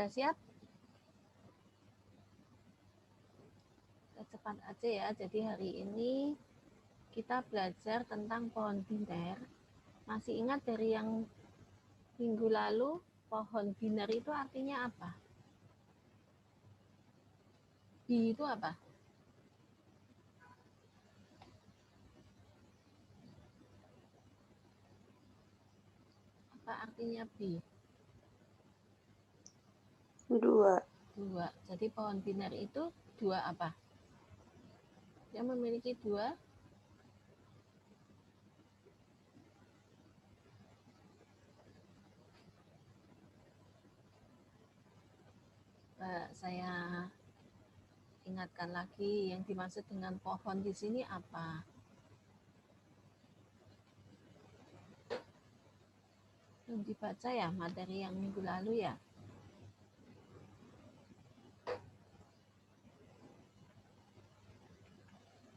Sudah siap? Cepat aja ya. Jadi hari ini kita belajar tentang pohon biner. Masih ingat dari yang minggu lalu, pohon biner itu artinya apa? Bi itu apa? Apa artinya bi? Dua. Jadi pohon biner itu dua apa? Dia memiliki dua saya ingatkan lagi yang dimaksud dengan pohon di sini apa? Belum dibaca ya materi yang minggu lalu ya?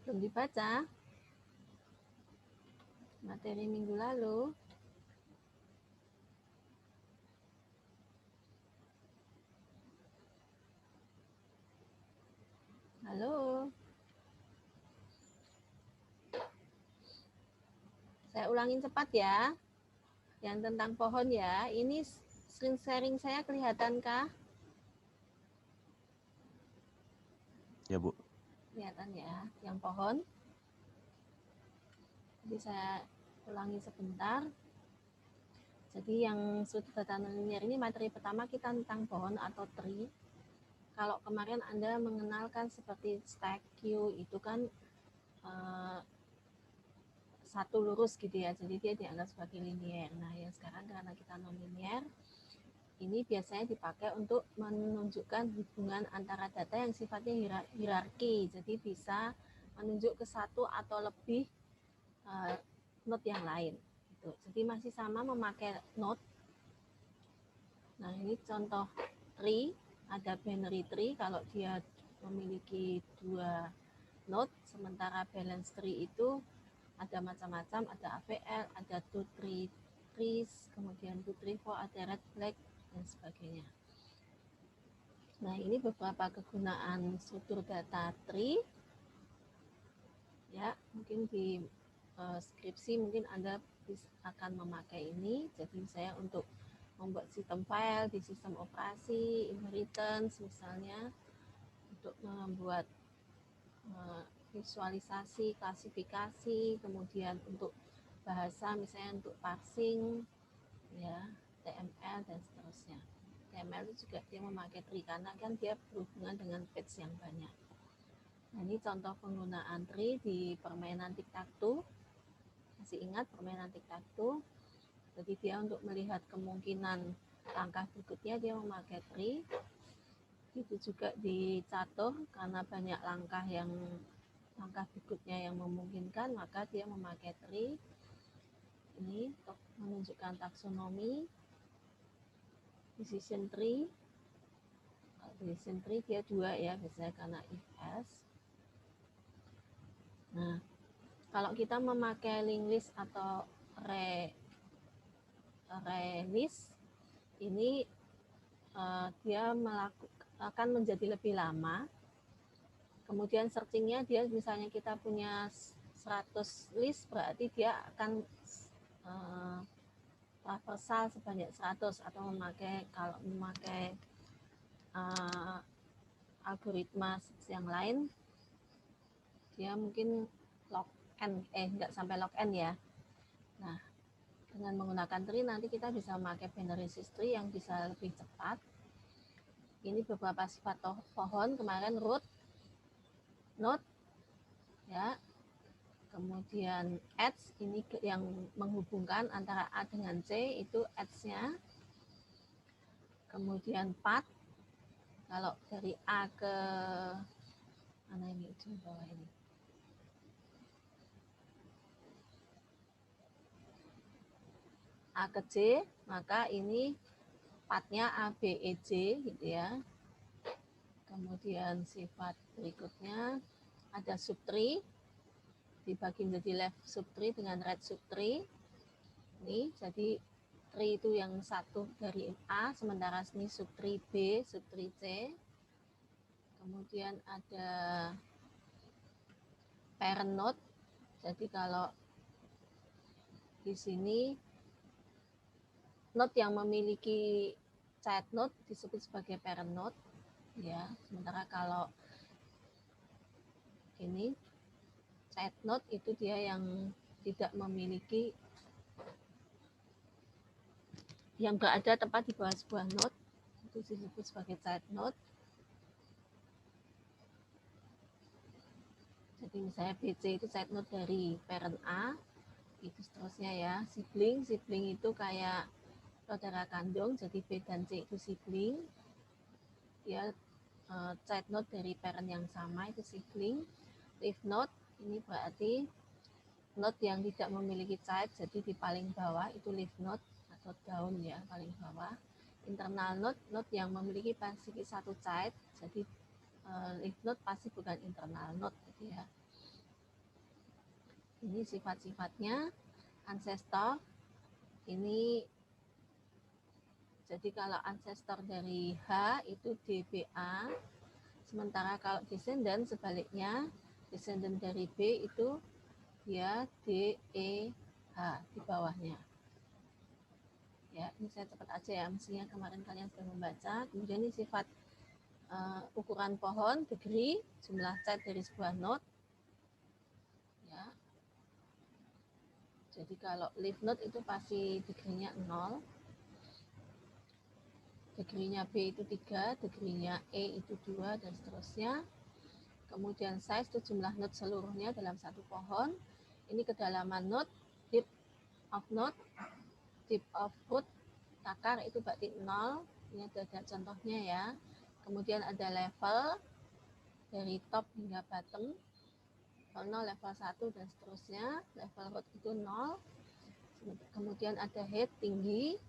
Belum dibaca materi minggu lalu. Halo. Saya ulangin cepat ya. Yang tentang pohon ya. Ini screen sharing saya kelihatankah? Ya, Bu. Kelihatan ya, yang pohon. Jadi saya ulangi sebentar. Jadi yang sudut tatanan linear ini materi pertama kita tentang pohon atau tree. Kalau kemarin Anda mengenalkan seperti statue itu kan satu lurus gitu ya, jadi dia dianggap sebagai linear. Nah yang sekarang karena kita non linear, ini biasanya dipakai untuk menunjukkan hubungan antara data yang sifatnya hierarki, jadi bisa menunjuk ke satu atau lebih node yang lain. Jadi masih sama memakai node. Nah ini contoh tree, ada binary tree kalau dia memiliki dua node, sementara balance tree itu ada macam-macam, ada AVL, ada 2-3 trees, kemudian 2-3-4, ada red black, dan sebagainya. Nah ini beberapa kegunaan struktur data tree. Ya, mungkin di skripsi mungkin Anda akan memakai ini. Jadi saya untuk membuat sistem file di sistem operasi, inheritance misalnya, untuk membuat visualisasi, klasifikasi, kemudian untuk bahasa misalnya untuk parsing, ya, TML dan seterusnya. TML itu juga dia memakai tree karena kan dia berhubungan dengan page yang banyak. Nah, ini contoh penggunaan tree di permainan tic-tac-toe. Masih ingat permainan tic-tac-toe? Jadi dia untuk melihat kemungkinan langkah berikutnya dia memakai tree. Itu juga di catur karena banyak langkah berikutnya yang memungkinkan, maka dia memakai tree. Ini untuk menunjukkan taksonomi. Decision tree. Decision tree dia dua ya, biasanya karena if else. Nah, kalau kita memakai linked list atau list, ini dia akan menjadi lebih lama. Kemudian searchingnya dia misalnya kita punya 100 list, berarti dia akan traversal sebanyak 100 atau kalau memakai algoritma yang lain, dia mungkin log n, enggak sampai log n ya. Nah, dengan menggunakan tree nanti kita bisa memakai binary tree yang bisa lebih cepat. Ini beberapa sifat pohon, kemarin root, node, ya. Kemudian edge, ini yang menghubungkan antara A dengan C, itu edge-nya. Kemudian path, kalau dari A ke mana ini, ujung bawah ini. A ke C, maka ini path-nya A, B, E, J gitu ya. Kemudian sifat berikutnya ada subtree, dibagi menjadi left subtree dengan right subtree. Ini jadi subtree itu yang satu dari A, sementara ini subtree B, subtree C. Kemudian ada parent node. Jadi kalau di sini node yang memiliki child node disebut sebagai parent node, ya. Sementara kalau ini child node itu dia yang tidak memiliki, yang berada tepat di bawah sebuah node, itu disebut sebagai child node. Jadi misalnya BC itu child node dari parent A, itu seterusnya ya. Sibling itu kayak saudara kandung, jadi B dan C itu sibling. Ya, child node dari parent yang sama itu sibling. Leaf node ini berarti node yang tidak memiliki child, jadi di paling bawah itu leaf node atau daun ya, paling bawah. Internal node, node yang memiliki pasti satu child, jadi leaf node pasti bukan internal node gitu ya. Ini sifat-sifatnya. Ancestor ini, jadi kalau ancestor dari H itu DBA, sementara kalau descendant sebaliknya, descendant dari B itu dia DEH di bawahnya. Ya, ini saya cepat aja ya, mestinya kemarin kalian sudah membaca. Kemudian ini sifat ukuran pohon, degree, jumlah child dari sebuah node. Ya. Jadi kalau leaf node itu pasti degree-nya 0. Degree-nya B itu 3, degree-nya E itu 2, dan seterusnya. Kemudian size itu jumlah node seluruhnya dalam satu pohon. Ini kedalaman node, depth of node, depth of root, akar itu berarti 0. Ini ada contohnya ya. Kemudian ada level dari top hingga bottom, 0, level 1, dan seterusnya. Level root itu 0. Kemudian ada head, tinggi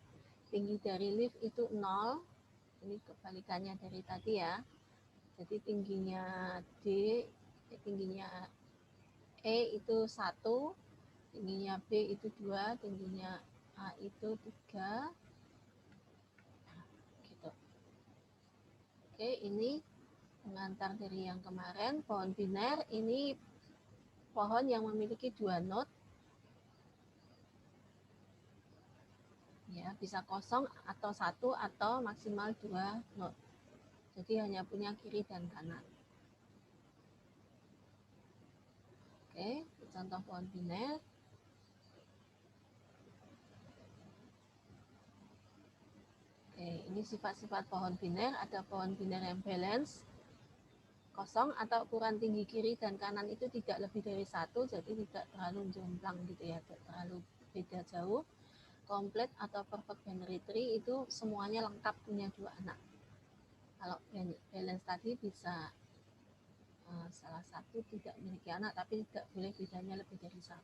dari leaf itu 0. Ini kebalikannya dari tadi ya. Jadi tingginya tingginya E itu 1, tingginya B itu 2, tingginya A itu 3. Gitu. Oke, ini pengantar dari yang kemarin. Pohon biner ini pohon yang memiliki 2 node. Ya, bisa kosong atau 1 atau maksimal 2 node. Jadi hanya punya kiri dan kanan. Oke, contoh pohon biner. Oke, ini sifat-sifat pohon biner. Ada pohon biner yang balance, kosong atau ukuran tinggi kiri dan kanan itu tidak lebih dari 1, jadi tidak terlalu jomplang gitu ya, tidak terlalu beda jauh. Komplit atau perfect binary tree itu semuanya lengkap, punya 2 anak. Kalau balance tadi bisa salah satu tidak memiliki anak, tapi tidak boleh bedanya lebih dari 1.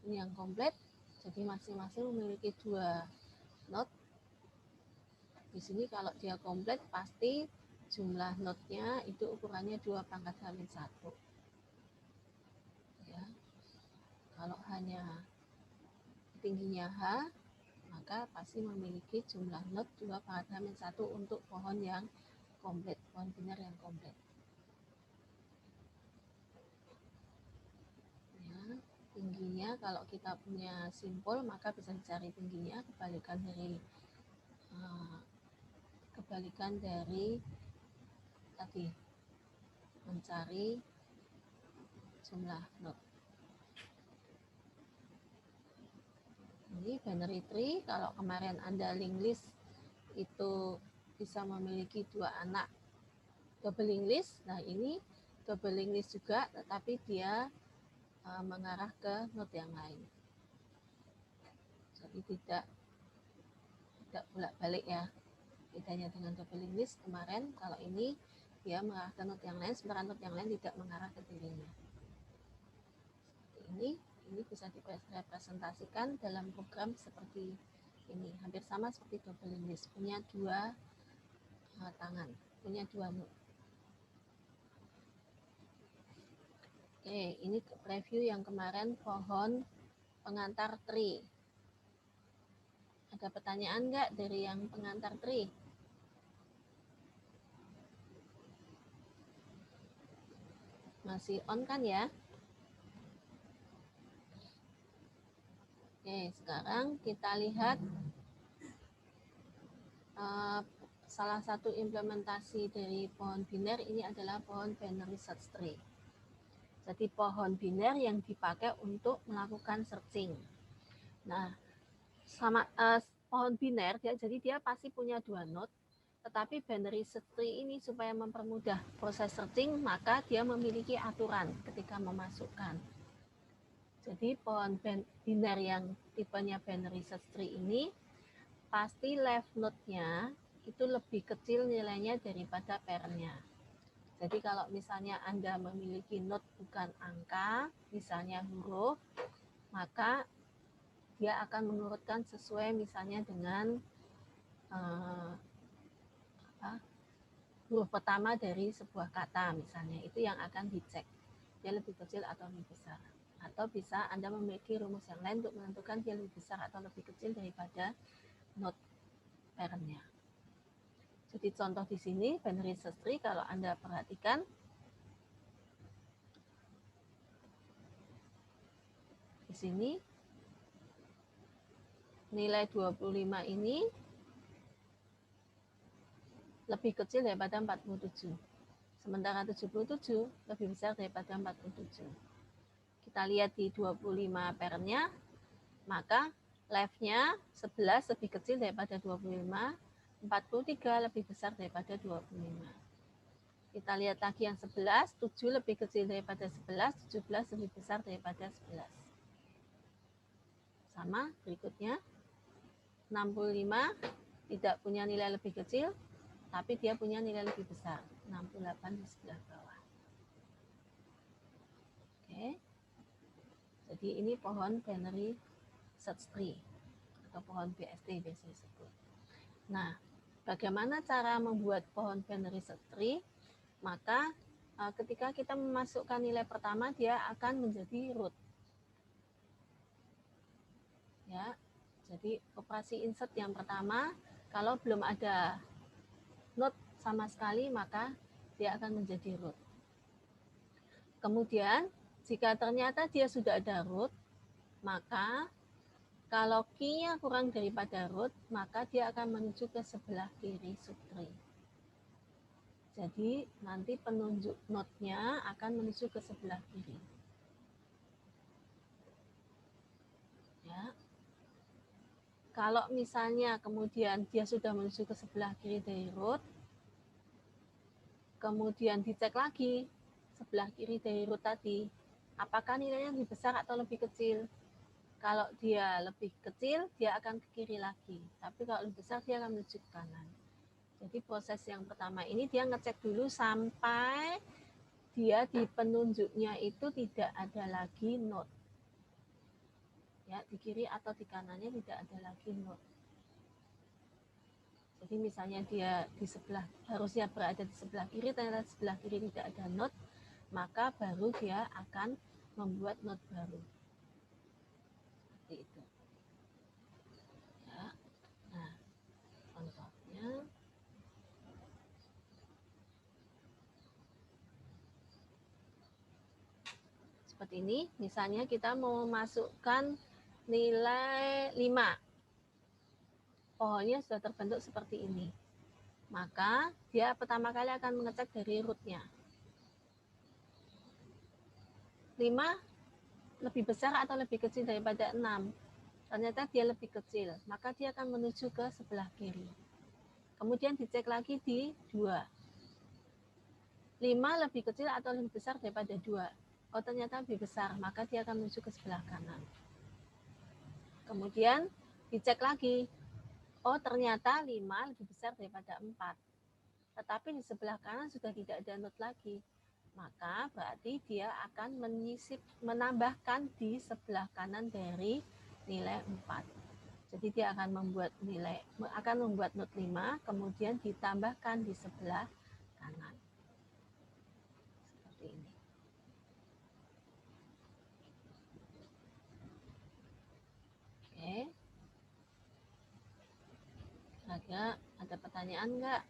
Ini yang komplit, jadi masing-masing memiliki 2 node. Di sini kalau dia komplit pasti jumlah node-nya itu ukurannya 2 pangkat H-1. Ya. Kalau hanya tingginya H, maka pasti memiliki jumlah node 2 pangkat H-1 untuk pohon yang komplit, pohon biner yang komplit. Ya, tingginya kalau kita punya simpul maka bisa dicari tingginya, kebalikan dari tadi mencari jumlah node. Ini binary tree, kalau kemarin Anda linked list itu bisa memiliki 2 anak double linked list. Nah, ini double linked list juga, tetapi dia mengarah ke node yang lain. Jadi tidak bolak-balik ya. Bedanya dengan double linked list kemarin, kalau ini dia mengarah ke node yang lain, sementara node yang lain tidak mengarah ke dirinya. Seperti ini bisa direpresentasikan dalam program seperti ini, hampir sama seperti double linked list, punya 2 tangan, punya 2 node. Oke, ini review yang kemarin pohon pengantar tree. Ada pertanyaan nggak dari yang pengantar tri? Masih on kan ya? Oke, sekarang kita lihat salah satu implementasi dari pohon biner ini adalah pohon binary search tree. Jadi pohon biner yang dipakai untuk melakukan searching. Nah, pohon biner jadi dia pasti punya dua node, tetapi binary search tree ini supaya mempermudah proses searching, maka dia memiliki aturan ketika memasukkan. Jadi pohon biner yang tipenya binary search tree ini pasti left node-nya itu lebih kecil nilainya daripada parent-nya. Jadi kalau misalnya Anda memiliki node bukan angka, misalnya huruf, maka dia akan mengurutkan sesuai misalnya dengan huruf pertama dari sebuah kata misalnya. Itu yang akan dicek. Dia lebih kecil atau lebih besar. Atau bisa Anda memiliki rumus yang lain untuk menentukan dia lebih besar atau lebih kecil daripada node parent-nya. Jadi contoh di sini binary search tree kalau Anda perhatikan di sini nilai 25 ini lebih kecil daripada 47. Sementara 77 lebih besar daripada 47. Kita lihat di 25 parent-nya, maka left-nya 11 lebih kecil daripada 25, 43 lebih besar daripada 25. Kita lihat lagi yang 11, 7 lebih kecil daripada 11, 17 lebih besar daripada 11. Sama berikutnya, 65 tidak punya nilai lebih kecil, tapi dia punya nilai lebih besar, 68 di sebelah bawah. Oke. Jadi ini pohon binary search tree atau pohon BST biasanya disebut. Nah, bagaimana cara membuat pohon binary search tree? Maka ketika kita memasukkan nilai pertama, dia akan menjadi root. Ya, jadi operasi insert yang pertama, kalau belum ada node sama sekali, maka dia akan menjadi root. Kemudian, jika ternyata dia sudah ada root, maka kalau key-nya kurang daripada root, maka dia akan menuju ke sebelah kiri subtree. Jadi nanti penunjuk node-nya akan menuju ke sebelah kiri. Ya. Kalau misalnya kemudian dia sudah menuju ke sebelah kiri dari root, kemudian dicek lagi sebelah kiri dari root tadi, apakah nilainya lebih besar atau lebih kecil? Kalau dia lebih kecil, dia akan ke kiri lagi. Tapi kalau lebih besar, dia akan menuju ke kanan. Jadi proses yang pertama ini dia ngecek dulu sampai dia di penunjuknya itu tidak ada lagi node. Ya, di kiri atau di kanannya tidak ada lagi node. Jadi misalnya dia di sebelah, harusnya berada di sebelah kiri, ternyata di sebelah kiri tidak ada node, maka baru dia akan membuat node baru. Seperti itu. Ya. Nah, contohnya seperti ini. Misalnya kita mau memasukkan nilai 5. Pohonnya sudah terbentuk seperti ini. Maka dia pertama kali akan mengecek dari root-nya. 5 lebih besar atau lebih kecil daripada 6. Ternyata dia lebih kecil, maka dia akan menuju ke sebelah kiri. Kemudian dicek lagi di 2. 5 lebih kecil atau lebih besar daripada 2. Oh, ternyata lebih besar, maka dia akan menuju ke sebelah kanan. Kemudian dicek lagi. Oh, ternyata 5 lebih besar daripada 4. Tetapi di sebelah kanan sudah tidak ada node lagi. Maka berarti dia akan menambahkan di sebelah kanan dari nilai 4. Jadi dia akan membuat node 5, kemudian ditambahkan di sebelah kanan. Seperti ini. Oke. Ada pertanyaan nggak?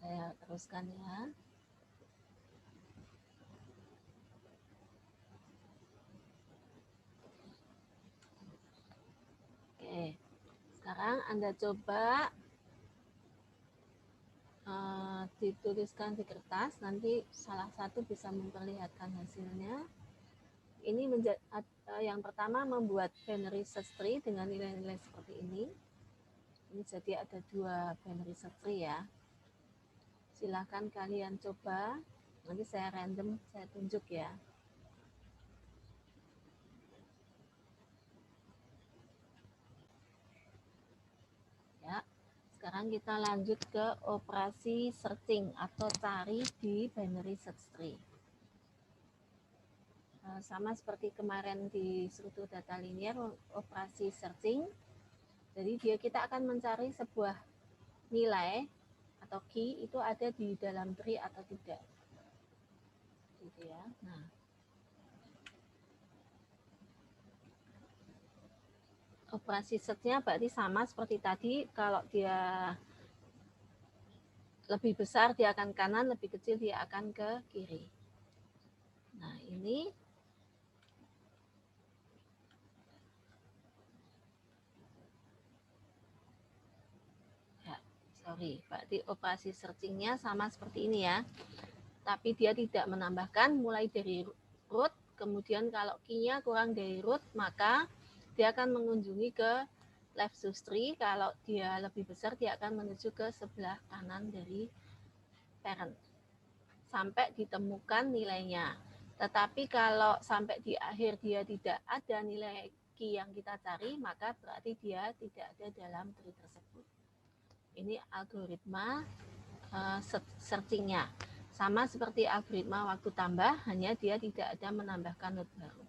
Saya teruskan ya. Oke, sekarang Anda coba dituliskan di kertas, nanti salah satu bisa memperlihatkan hasilnya. Ini yang pertama membuat binary search tree dengan nilai-nilai seperti ini. Ini jadi ada 2 binary search tree ya. Silahkan kalian coba, nanti saya random, saya tunjuk ya. Ya, sekarang kita lanjut ke operasi searching atau cari di binary search tree. Sama seperti kemarin di struktur data linear, operasi searching. Jadi kita akan mencari sebuah nilai atau key itu ada di dalam tree atau tidak. Gitu ya. Nah, operasi search-nya berarti sama seperti tadi. Kalau dia lebih besar dia akan kanan, lebih kecil dia akan ke kiri. Nah, ini berarti operasi searching-nya sama seperti ini ya. Tapi dia tidak menambahkan mulai dari root, kemudian kalau key-nya kurang dari root, maka dia akan mengunjungi ke left subtree. Kalau dia lebih besar, dia akan menuju ke sebelah kanan dari parent sampai ditemukan nilainya. Tetapi kalau sampai di akhir dia tidak ada nilai key yang kita cari, maka berarti dia tidak ada dalam tree tersebut. Ini algoritma searching-nya. Sama seperti algoritma waktu tambah, hanya dia tidak ada menambahkan node baru.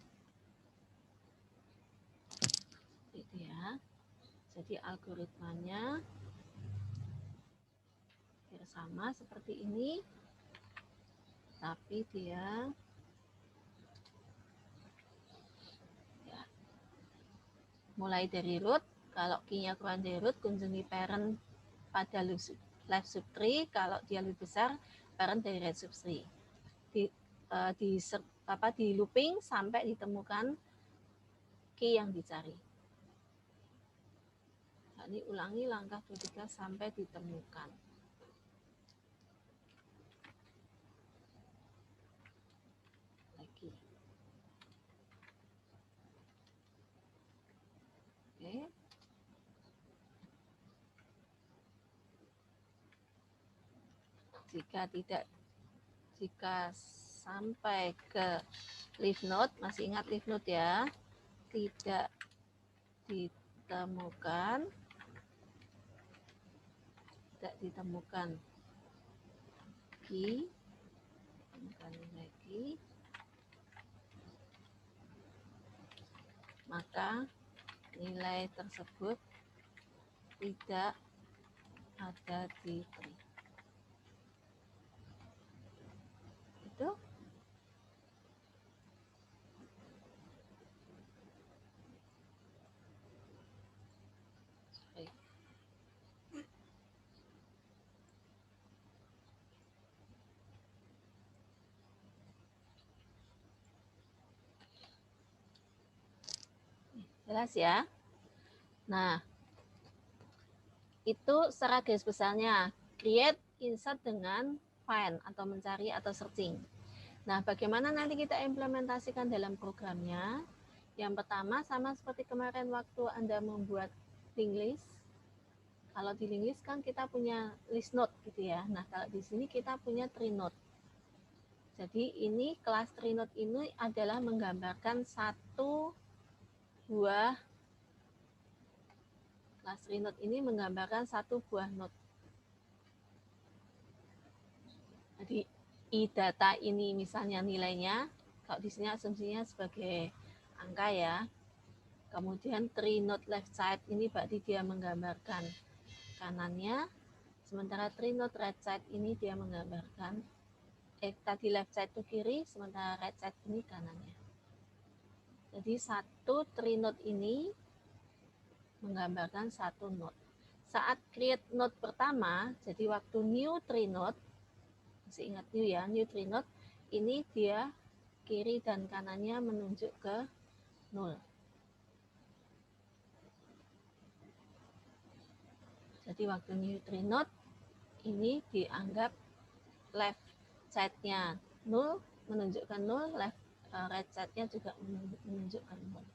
Itu ya. Jadi algoritmanya sama seperti ini, tapi dia ya, mulai dari root. Kalau key-nya kurang dari root, kunjungi parent pada left subtree. Kalau dia lebih besar, parent dari right subtree. Di looping sampai ditemukan key yang dicari. Nah, ini ulangi langkah 23 sampai ditemukan. Lagi. Oke. Jika sampai ke leaf node, masih ingat leaf node ya, tidak ditemukan key, maka nilai tersebut tidak ada di tree. Itu jelas ya. Nah, itu secara garis besarnya create, insert dengan find atau mencari atau searching. Nah, bagaimana nanti kita implementasikan dalam programnya? Yang pertama sama seperti kemarin waktu Anda membuat linked list. Kalau di linked list kan kita punya list node gitu ya. Nah, kalau di sini kita punya tree node. Jadi ini kelas tree node ini adalah menggambarkan satu buah kelas tree node ini menggambarkan satu buah node. Jadi i-data ini misalnya nilainya, kalau di sini asumsinya sebagai angka ya. Kemudian tree node left side ini berarti dia menggambarkan kanannya, sementara tree node right side ini dia menggambarkan tadi left side itu kiri, sementara right side ini kanannya. Jadi satu trinode ini menggambarkan satu node. Saat create node pertama, jadi waktu new trinode, masih ingat new ya, new trinode, ini dia kiri dan kanannya menunjuk ke 0. Jadi waktu new trinode, ini dianggap left side-nya 0, menunjukkan 0, right side-nya juga menunjukkan 0.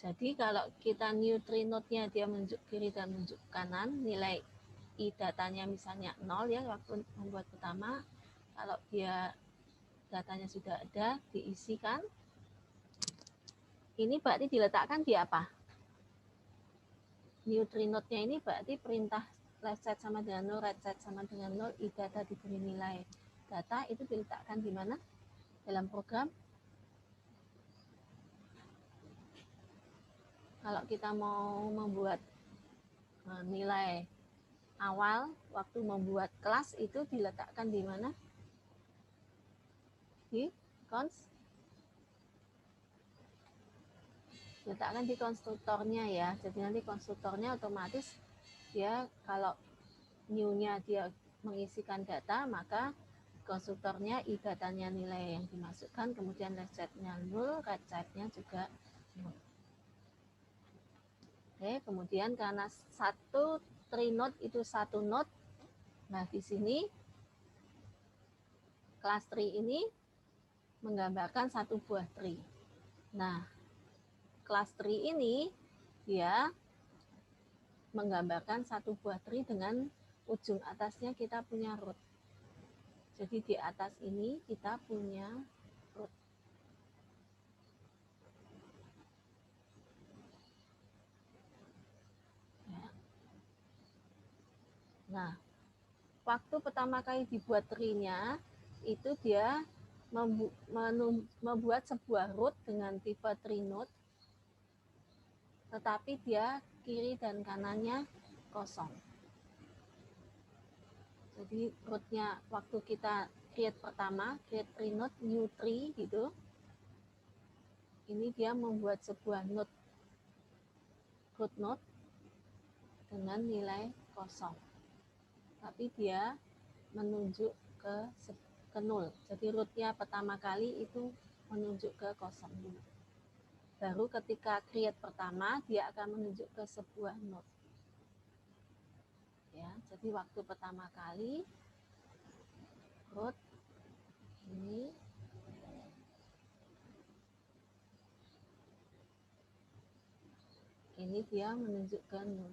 Jadi kalau kita new trinode-nya dia menunjuk kiri dan menunjuk kanan, nilai I datanya misalnya 0 ya waktu membuat pertama. Kalau dia datanya sudah ada, diisikan. Ini berarti diletakkan di apa? New trinode-nya ini berarti perintah left side sama dengan 0, right side sama dengan 0, I data diberi nilai data, itu diletakkan di mana? Dalam program. Kalau kita mau membuat nilai awal waktu membuat kelas itu diletakkan di mana? Di diletakkan di konstruktornya ya. Jadi nanti konstruktornya otomatis dia kalau new-nya dia mengisikan data, maka konstruktornya I datanya nilai yang dimasukkan, kemudian left side-nya 0, right side-nya juga 0. Oke, kemudian karena satu trinode itu satu node, nah di sini kelas tree ini menggambarkan satu buah tree. Nah, kelas tree ini dia menggambarkan satu buah tree dengan ujung atasnya kita punya root. Jadi di atas ini kita punya root. Ya. Nah, waktu pertama kali dibuat tree-nya, itu dia membuat sebuah root dengan tipe tree node, tetapi dia kiri dan kanannya kosong. Jadi rootnya waktu kita create pertama, create tree node, new tree gitu, ini dia membuat sebuah node, root node dengan nilai kosong. Tapi dia menunjuk ke 0. Jadi rootnya pertama kali itu menunjuk ke kosong dulu. Baru ketika create pertama, dia akan menunjuk ke sebuah node. Ya, jadi waktu pertama kali root ini dia menunjuk ke 0.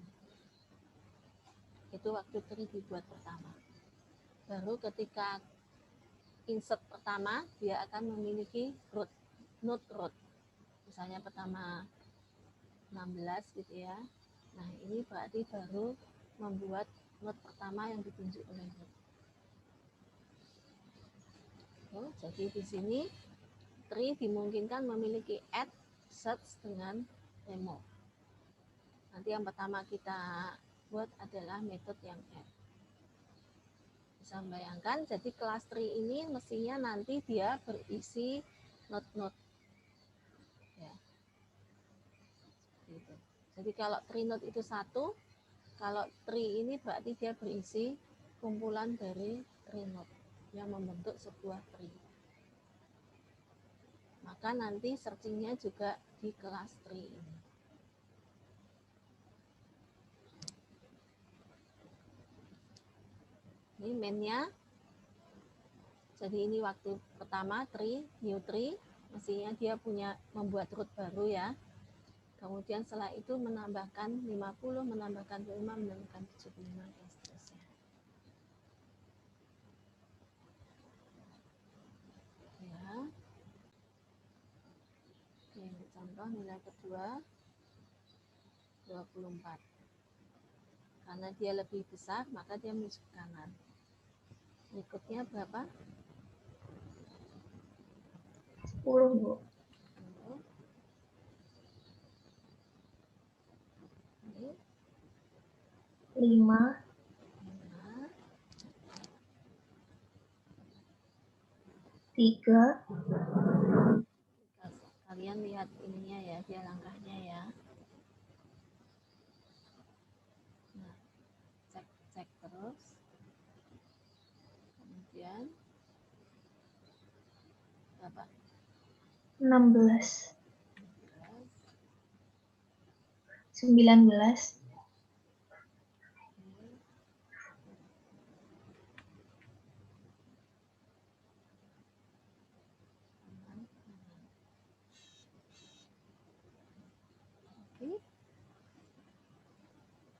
Itu waktu tree dibuat pertama. Baru ketika insert pertama, dia akan memiliki root, node root. Misalnya pertama 16 gitu ya. Nah, ini berarti baru membuat node pertama yang ditunjuk oleh root. Oh, jadi di sini tree dimungkinkan memiliki add, search dengan remove. Nanti yang pertama kita buat adalah metode yang add. Bisa membayangkan, jadi kelas tree ini mestinya nanti dia berisi node-node. Ya. Gitu. Jadi kalau tree node itu satu, kalau tree ini berarti dia berisi kumpulan dari tree node yang membentuk sebuah tree. Maka nanti searchingnya juga di kelas tree ini. Ini mainnya. Jadi ini waktu pertama tree, new tree, mestinya dia punya membuat root baru ya. Kemudian setelah itu menambahkan 50, menambahkan 25, menambahkan 75, dan seterusnya. Ya. Oke, contoh nilai kedua 24. Karena dia lebih besar, maka dia menunjuk kanan. Berikutnya berapa? 10, Bu. 5, 3, Kalian lihat ininya ya, dia langkahnya ya. Nah, cek terus. Kemudian berapa? 16. 19.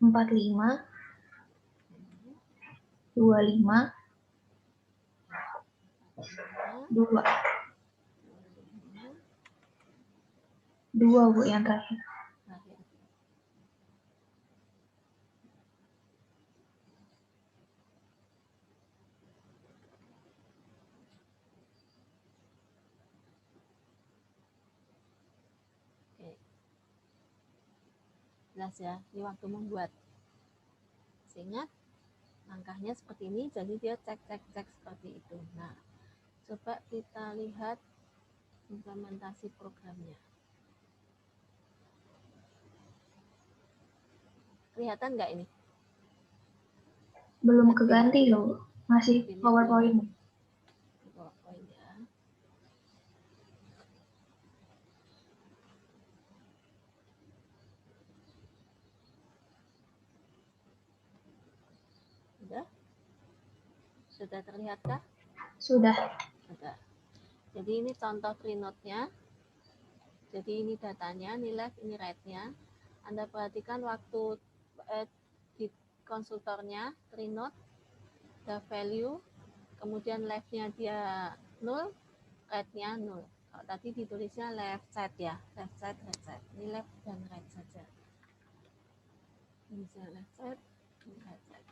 45. 25. 2. 2 Bu yang terakhir. Oke. Jelas ya, ini waktu membuat. Ingat langkahnya seperti ini, jadi dia cek seperti itu. Nah, coba kita lihat implementasi programnya. Kelihatan nggak ini? Belum keganti loh, masih PowerPoint. PowerPoint ya. Sudah terlihatkah? Sudah. Sudah. Jadi ini contoh Trinote-nya. Jadi ini datanya, ini left, ini right-nya. Anda perhatikan waktu di konstruktornya Trinote, the value, kemudian left-nya dia 0, right-nya 0. Kalau tadi ditulisnya left side ya, left side, right side. Ini left dan right saja. Ini left side, ini right side.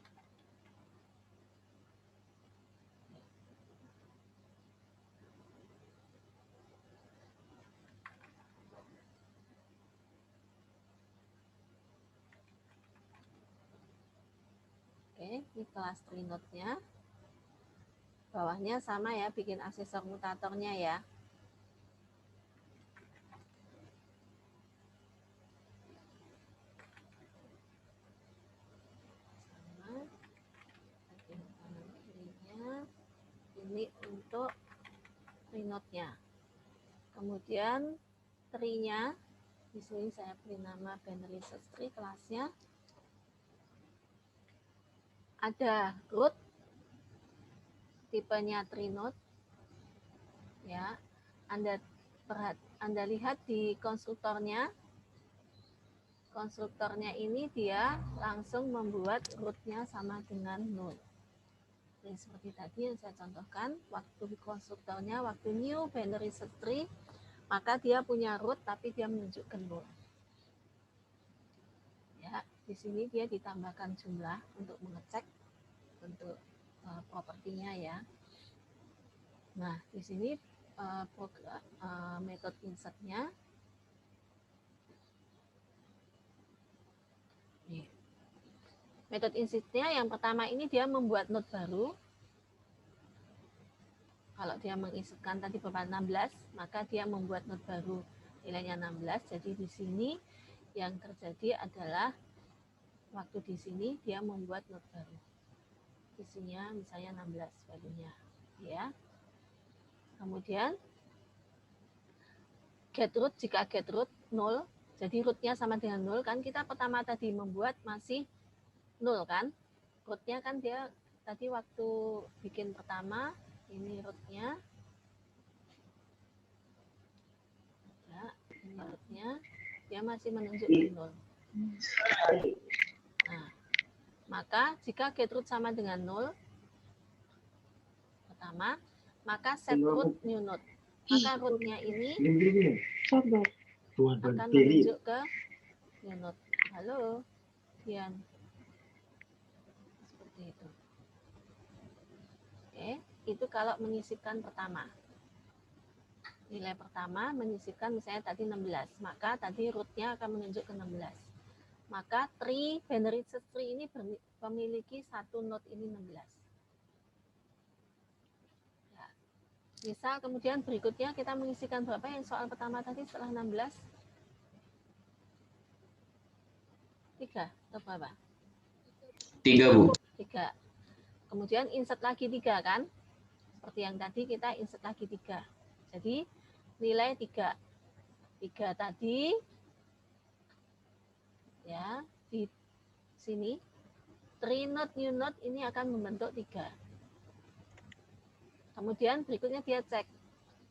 Oke, ini kelas Trinote-nya. Bawahnya sama ya, bikin aksesor mutatornya ya. Sama. Bagian kanan kirinya. Ini untuk Trinote-nya. Kemudian tree-nya, di sini saya beri nama binary search tree kelasnya. Ada root, tipenya Trinote. Ya, Anda lihat di konstruktornya. Konstruktornya ini dia langsung membuat root-nya sama dengan 0. Jadi seperti tadi yang saya contohkan, waktu di konstruktornya, waktu new binary search tree, maka dia punya root tapi dia menunjukkan 0. Ya, di sini dia ditambahkan jumlah untuk mengecek untuk propertinya ya. Nah, di sini metode insert-nya. Metode insert-nya yang pertama ini dia membuat node baru. Kalau dia menginsertkan tadi beban 16, maka dia membuat node baru nilainya 16. Jadi di sini yang terjadi adalah waktu di sini dia membuat node baru. Isinya misalnya 16 value-nya, ya. Kemudian get root, jika get root 0, jadi root-nya sama dengan 0 kan, kita pertama tadi membuat masih 0 kan. Root-nya kan dia tadi waktu bikin pertama, ini root-nya. Ya, ini root-nya, dia masih menunjukkan 0. Nah, maka jika get root sama dengan 0 pertama, maka set root new node. Maka root-nya ini akan menunjuk ke new node. Halo, Dian. Seperti itu. Oke, itu kalau menyisipkan pertama. Nilai pertama menyisipkan misalnya tadi 16, maka tadi root-nya akan menunjuk ke 16. Maka tree binary search tree ini memiliki satu node ini 16. Ya. Misal kemudian berikutnya kita mengisikan berapa yang soal pertama tadi setelah 16? 3 atau berapa? 3, Bu. 3. Kemudian insert lagi 3 kan? Seperti yang tadi kita insert lagi 3. Jadi nilai 3. 3 tadi ya di sini 3 note new note ini akan membentuk 3. Kemudian berikutnya dia cek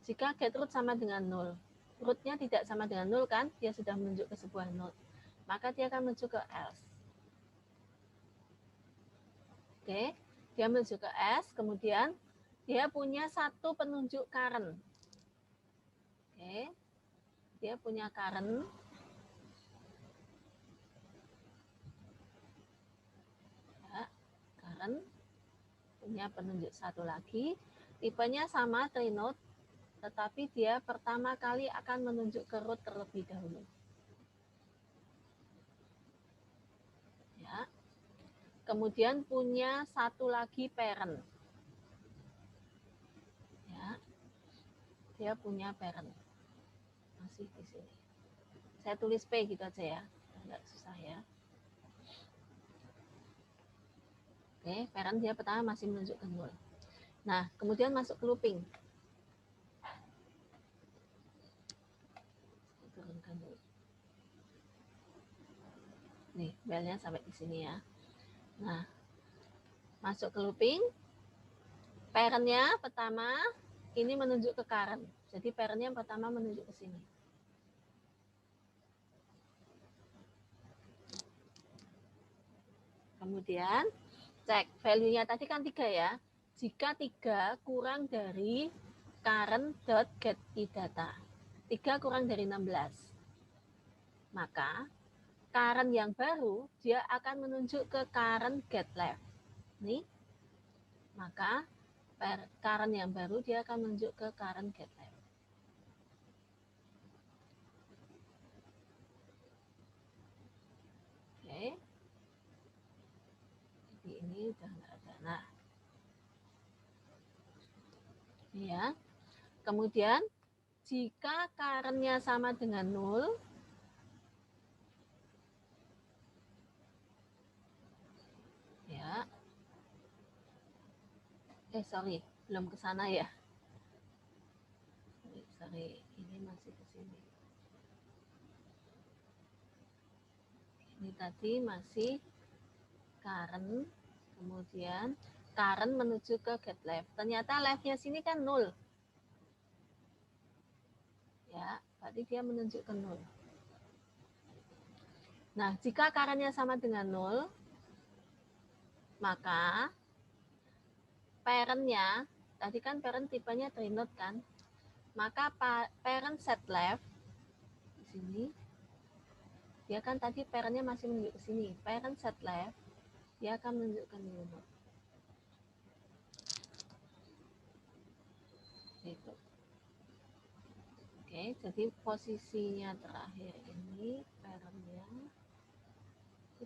jika get root sama dengan 0. Rootnya tidak sama dengan 0 kan? Dia sudah menunjuk ke sebuah node. Maka dia akan menuju ke else. Oke, dia menuju ke else, kemudian dia punya satu penunjuk current. Oke, dia punya current. Ya, current punya penunjuk satu lagi. Tipenya sama trinode, tetapi dia pertama kali akan menunjuk ke root terlebih dahulu. Ya. Kemudian punya satu lagi parent. Ya. Dia punya parent. Masih di sini. Saya tulis P gitu aja ya. Enggak susah ya. Oke, parent dia pertama masih menunjuk ke 0. Nah, kemudian masuk ke looping. Turunkan dulu. Nih, belnya sampai di sini ya. Nah, masuk ke looping. Parentnya pertama ini menunjuk ke current. Jadi parentnya pertama menunjuk ke sini. Kemudian cek value-nya tadi kan 3 ya. Jika 3 kurang dari current.getIdata. 3 kurang dari 16. Maka current yang baru dia akan menunjuk ke current get left. Nih. Maka current yang baru dia akan menunjuk ke current get left. Oke. Jadi ini udah nggak ada. Nah. Ya. Kemudian jika current-nya sama dengan 0, ya. Sorry, belum ke sana ya. Sorry, ini masih ke sini. Ini tadi masih current, kemudian current menuju ke get left. Ternyata left-nya sini kan 0. Ya, berarti dia menunjuk ke 0. Nah, jika current-nya sama dengan 0, maka parent-nya, tadi kan parent tipenya trinode kan, maka parent set left, di sini, dia kan tadi parent-nya masih menunjuk ke sini, parent set left, dia akan menunjukkan new node. Gitu. Oke, jadi posisinya terakhir ini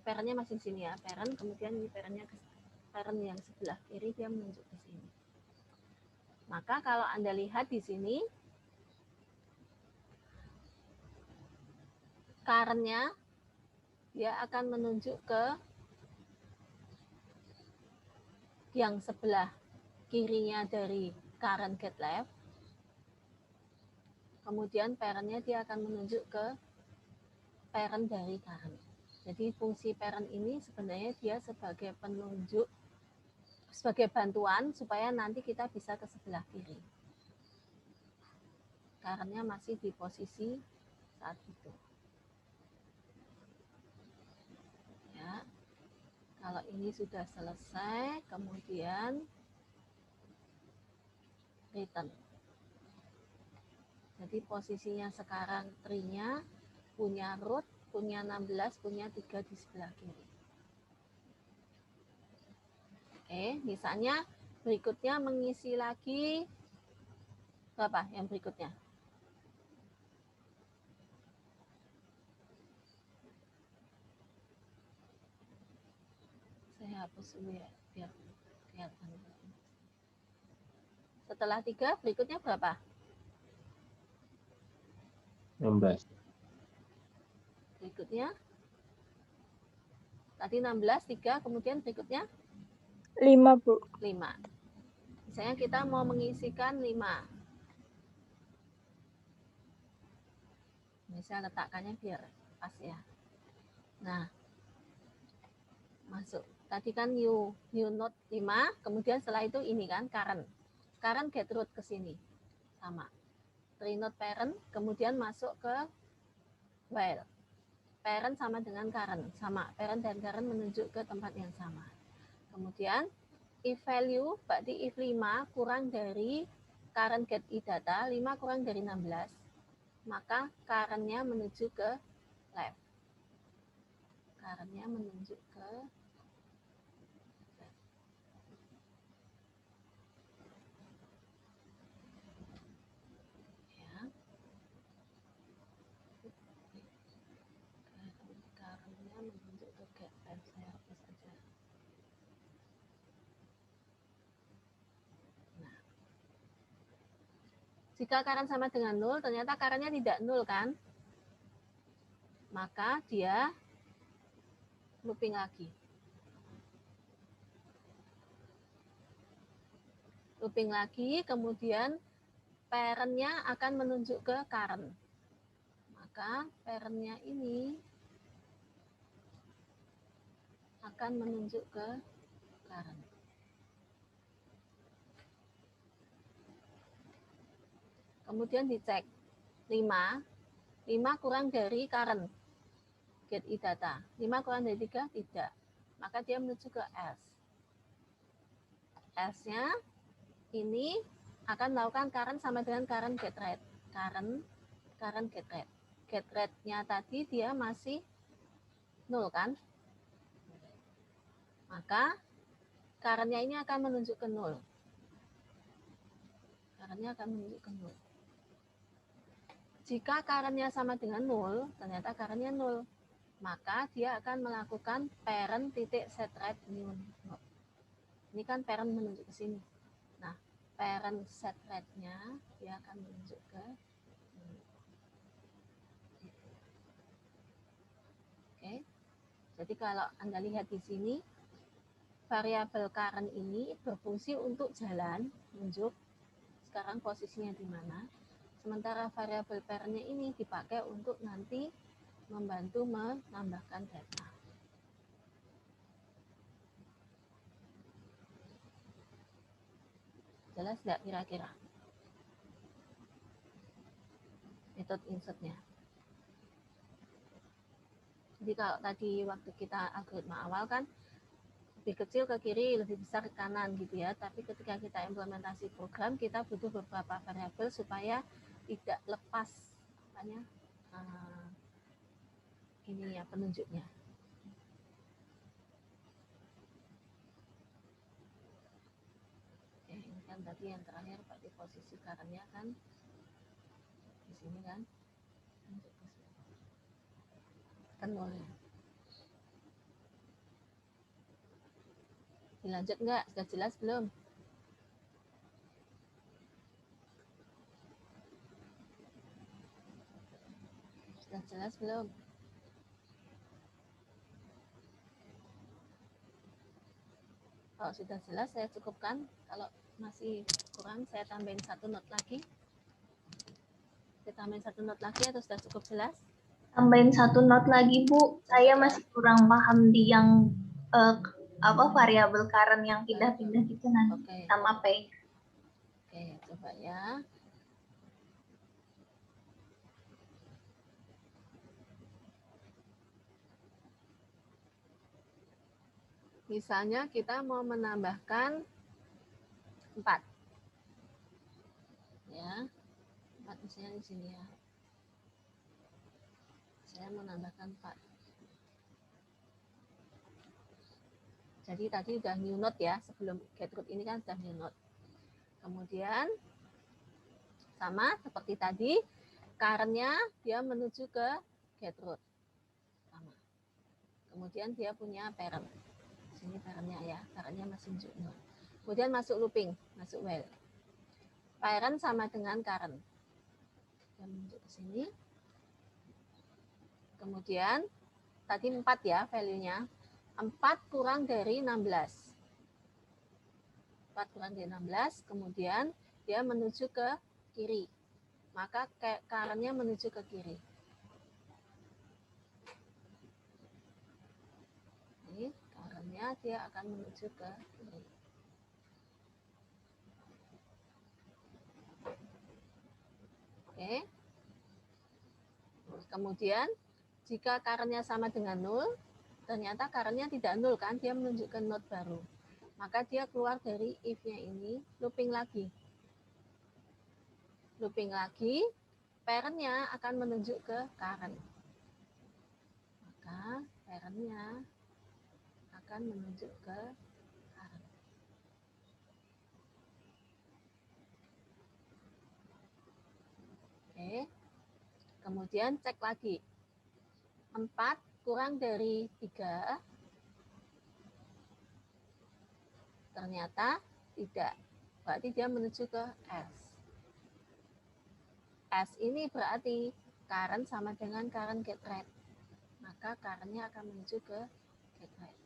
parent-nya masih di sini ya, parent, kemudian ini parent-nya ke parent yang sebelah kiri dia menunjuk ke sini. Maka kalau Anda lihat di sini, current-nya dia akan menunjuk ke yang sebelah kirinya dari current get left. Kemudian parent-nya dia akan menunjuk ke parent dari current. Jadi fungsi parent ini sebenarnya dia sebagai penunjuk, sebagai bantuan supaya nanti kita bisa ke sebelah kiri. Current-nya masih di posisi saat itu. Ya. Kalau ini sudah selesai, kemudian return. Jadi posisinya sekarang tree-nya punya root, punya 16, punya 3 di sebelah kiri. Oke, misalnya berikutnya mengisi lagi berapa yang berikutnya? Saya hapus dulu ya, biar kelihatan. Setelah 3, berikutnya berapa? 16. Berikutnya? Tadi 16, 3, kemudian berikutnya? 5, Bu. 5. Misalnya kita mau mengisikan 5. Ini saya letakkannya biar pas ya. Nah, masuk. Tadi kan new node 5, kemudian setelah itu ini kan current. Current get root ke sini. Sama. 3 node parent, kemudian masuk ke while. Parent sama dengan current, sama. Parent dan current menunjuk ke tempat yang sama. Kemudian if value, berarti if 5 kurang dari current get data, 5 kurang dari 16, maka current-nya menuju ke left. Current-nya menuju ke left. Ya. Current-nya menuju ke get left. Saya hapus saja. Nah. Jika current sama dengan 0, ternyata current-nya tidak 0 kan? Maka dia looping lagi. Looping lagi, kemudian parent-nya akan menunjuk ke current. Maka parent-nya ini akan menunjuk ke current. Kemudian dicek 5 kurang dari current get data. 5 kurang dari 3 tidak. Maka dia menuju ke S. S-nya ini akan melakukan current sama dengan current get rate. Current get rate. Get rate-nya tadi dia masih 0 kan? Maka current-nya ini akan menunjuk ke 0. Current-nya akan menunjuk ke 0. Jika current-nya sama dengan 0, ternyata current-nya 0. Maka dia akan melakukan parent titik set rate new node. Ini kan parent menunjuk ke sini. Nah, parent set rate-nya dia akan menunjuk ke Oke. Jadi kalau Anda lihat di sini, variabel current ini berfungsi untuk jalan, menunjuk sekarang posisinya di mana. Sementara variabel parent-nya ini dipakai untuk nanti membantu menambahkan data. Jelas nggak kira-kira? Metode insert-nya. Jadi kalau tadi waktu kita algoritma awal kan lebih kecil ke kiri, lebih besar ke kanan gitu ya. Tapi ketika kita implementasi program, kita butuh beberapa variabel supaya tidak lepas ini ya penunjuknya. Oke, ini kan tadi yang terakhir berarti posisi current-nya kan di sini kan. Nolnya. Dilanjut enggak? Sudah jelas belum? Sudah jelas belum? Kalau sudah jelas saya cukupkan. Kalau masih kurang saya tambahin 1 node lagi. Saya tambahin 1 node lagi atau sudah cukup jelas? Tambahin 1 node lagi, Bu. Saya masih kurang paham di yang variabel current yang pindah-pindah gitu nanti. Oke. Sama P. Oke, coba ya. Misalnya kita mau menambahkan 4. Ya. 4 misalnya di sini ya. Saya menambahkan 4. Jadi tadi udah new node ya, sebelum get root ini kan sudah new node. Kemudian sama seperti tadi, current-nya dia menuju ke get root. Sama. Kemudian dia punya parent. Sini parent-nya ya, current-nya masih node. Kemudian masuk looping, masuk while. Parent sama dengan current. Kita menunjuk ke sini. Kemudian tadi 4 ya value-nya. 4 kurang dari 16. 4 kurang dari 16, kemudian dia menuju ke kiri. Maka current-nya menuju ke kiri. Ini current-nya dia akan menuju ke kiri. Oke. Kemudian jika current-nya sama dengan 0, ternyata current-nya tidak 0 kan, dia menunjukkan node baru. Maka dia keluar dari if-nya ini, looping lagi. Looping lagi, parent-nya akan menunjuk ke current. Maka parent-nya akan menunjuk ke current. Oke. Kemudian cek lagi. 4 kurang dari 3. Ternyata tidak. Berarti dia menuju ke S. S ini berarti current sama dengan current get read. Maka current-nya akan menuju ke get read.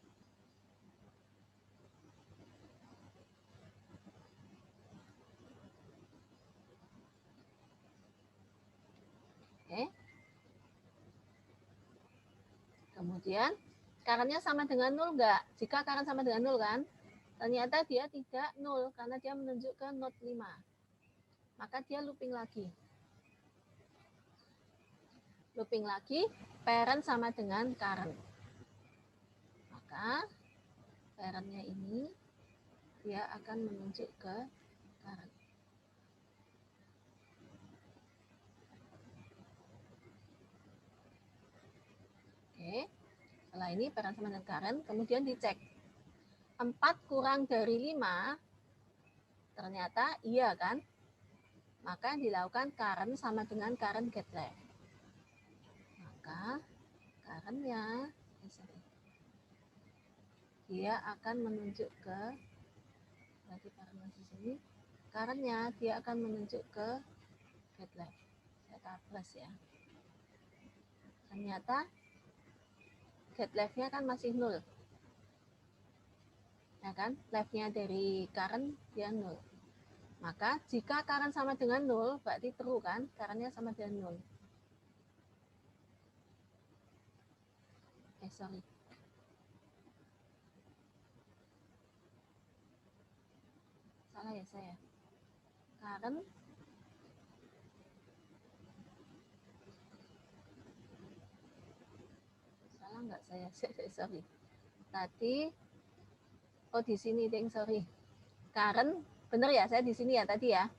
Oke. Kemudian current-nya sama dengan 0 enggak? Jika current sama dengan 0 kan? Ternyata dia tidak 0 karena dia menunjuk ke node 5. Maka dia looping lagi. Looping lagi, parent sama dengan current. Maka parent-nya ini dia akan menunjuk ke current. Oke. Setelah ini parent sama dengan current, kemudian dicek. 4 kurang dari 5, ternyata iya kan? Maka dilakukan current sama dengan current get left. Maka current-nya dia akan menunjuk ke, berarti current di sini, current-nya dia akan menunjuk ke get left. Saya tablas ya. Ternyata get left-nya kan masih 0. Ya kan? Left-nya dari current dia 0. Maka jika current sama dengan 0, berarti true kan? Current-nya sama dengan 0. Sorry. Salah ya saya. Current salah nggak saya? Sorry. Tadi di sini ding, sorry. Current benar ya, saya di sini ya tadi ya.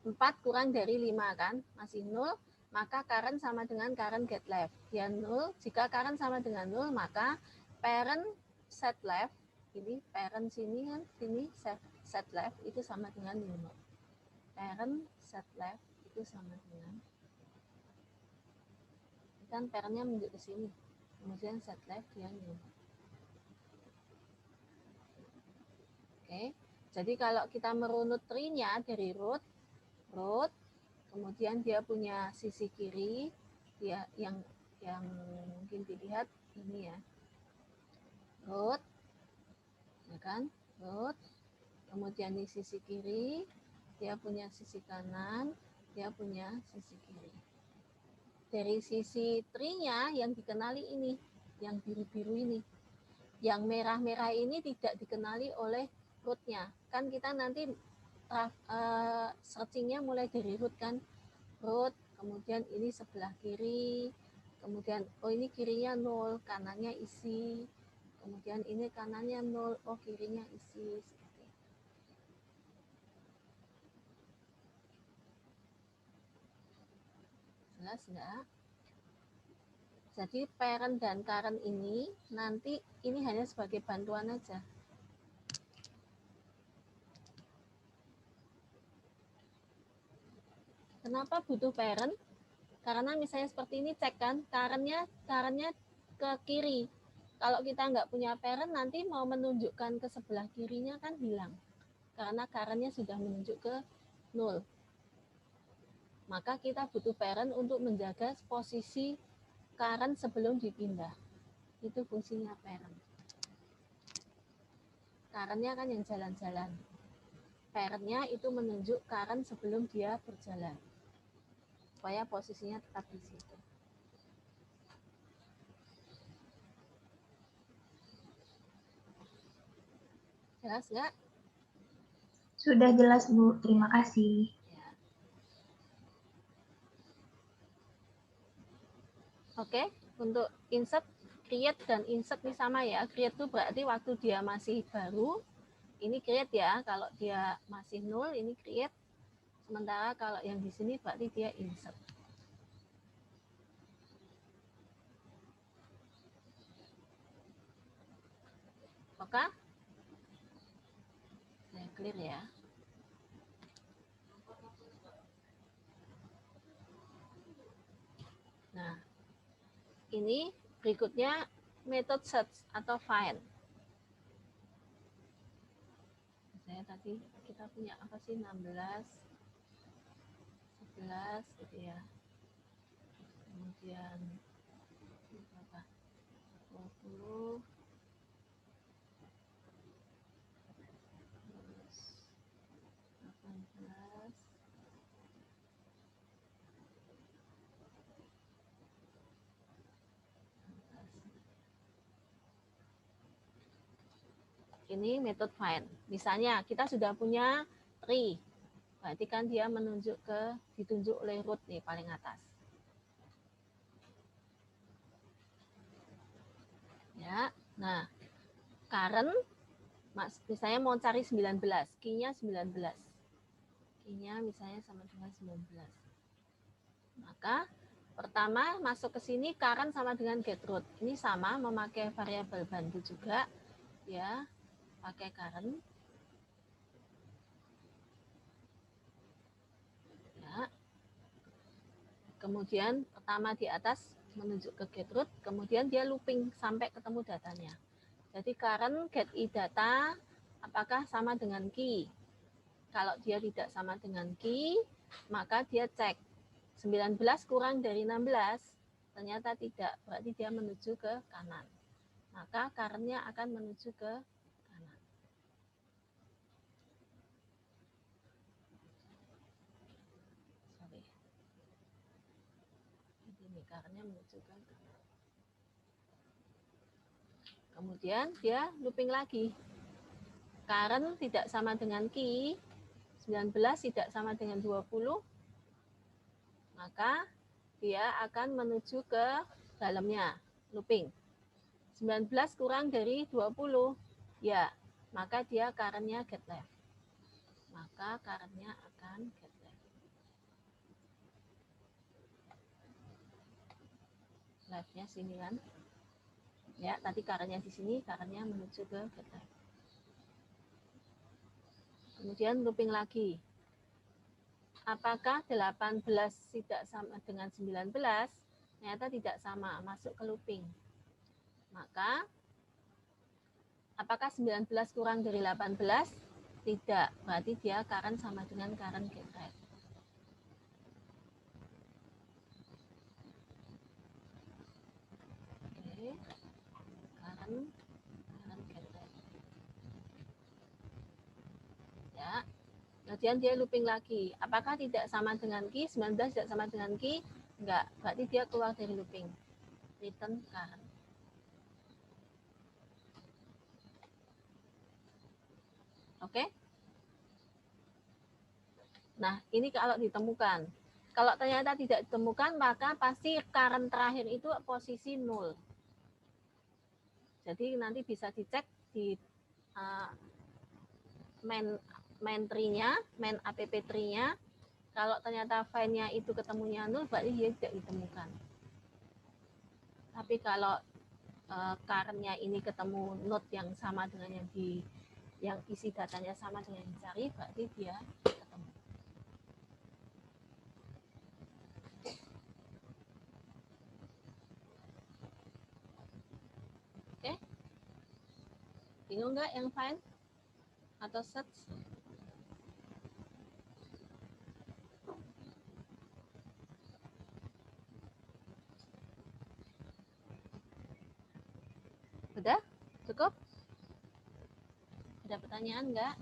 4 kurang dari 5 kan, masih 0, maka current sama dengan current get left. Dia 0, jika current sama dengan 0, maka parent set left, ini parent sini kan, sini set left itu sama dengan 5. Parent set left itu sama dengan, kan parentnya menunjuk ke sini, kemudian set left dia 5. Oke, jadi kalau kita merunut tree-nya dari root, kemudian dia punya sisi kiri, dia yang mungkin dilihat ini ya, root, ya kan, root, kemudian di sisi kiri, dia punya sisi kanan, dia punya sisi kiri. Dari sisi tree-nya yang dikenali ini, yang biru-biru ini, yang merah-merah ini tidak dikenali oleh root-nya. Kan kita nanti searching-nya mulai dari root kan, root, kemudian ini sebelah kiri, kemudian ini kirinya 0, kanannya isi, kemudian ini kanannya 0, kirinya isi. Jelas enggak? Jadi parent dan current ini nanti ini hanya sebagai bantuan aja. Kenapa butuh parent? Karena misalnya seperti ini cek kan, current-nya ke kiri. Kalau kita nggak punya parent, nanti mau menunjukkan ke sebelah kirinya kan hilang. Karena current-nya sudah menunjuk ke 0. Maka kita butuh parent untuk menjaga posisi current sebelum dipindah. Itu fungsinya parent. Current-nya kan yang jalan-jalan. Parent-nya itu menunjuk current sebelum dia berjalan. Supaya posisinya tetap di situ. Jelas nggak? Sudah jelas, Bu. Terima kasih. Ya. Oke, untuk insert, create dan insert ini sama ya. Create itu berarti waktu dia masih baru, ini create ya. Kalau dia masih 0, ini create. Sementara kalau yang di sini berarti dia insert. Oke? Saya clear ya. Nah, ini berikutnya method search atau find. Saya tadi kita punya apa sih 16, 11 gitu ya. Kemudian berapa? 20, terus 18, ini method find. Misalnya kita sudah punya tree, berarti kan dia menunjuk ke, ditunjuk oleh root nih paling atas. Ya, nah current, misalnya mau cari 19, key-nya 19. Key-nya misalnya sama dengan 19. Maka pertama masuk ke sini current sama dengan get root. Ini sama memakai variabel bantu juga ya. Pakai current. Ya. Kemudian pertama di atas menunjuk ke get root, kemudian dia looping sampai ketemu datanya. Jadi current get i data apakah sama dengan key. Kalau dia tidak sama dengan key, maka dia cek 19 kurang dari 16, ternyata tidak, berarti dia menuju ke kanan. Maka current-nya akan menuju ke kanan. Sorry. Ini current-nya menuju ke kanan. Kemudian dia looping lagi. Current tidak sama dengan key, 19 tidak sama dengan 20, maka dia akan menuju ke dalamnya, looping. 19 kurang dari 20, ya, maka dia current-nya get left. Maka current-nya akan get left. Left-nya sini kan. Ya, tadi current-nya di sini, current-nya menuju ke get left. Kemudian looping lagi. Apakah 18 tidak sama dengan 19? Ternyata tidak sama, masuk ke looping. Maka, apakah 19 kurang dari 18? Tidak, berarti dia current sama dengan current get right. Oke, current get right. Ya, kemudian dia looping lagi. Apakah tidak sama dengan key? 19 tidak sama dengan key? Enggak, berarti dia keluar dari looping. Return current. Oke? Nah, ini kalau ditemukan. Kalau ternyata tidak ditemukan, maka pasti current terakhir itu posisi 0. Jadi nanti bisa dicek di main tree-nya, main app tree-nya. Kalau ternyata file-nya itu ketemunya 0, berarti dia tidak ditemukan. Tapi kalau current-nya ini ketemu node yang sama dengan yang isi datanya sama dengan yang dicari, berarti dia ketemu. Oke? Bingung nggak yang find atau search? Udah? Cukup? Ada pertanyaan nggak?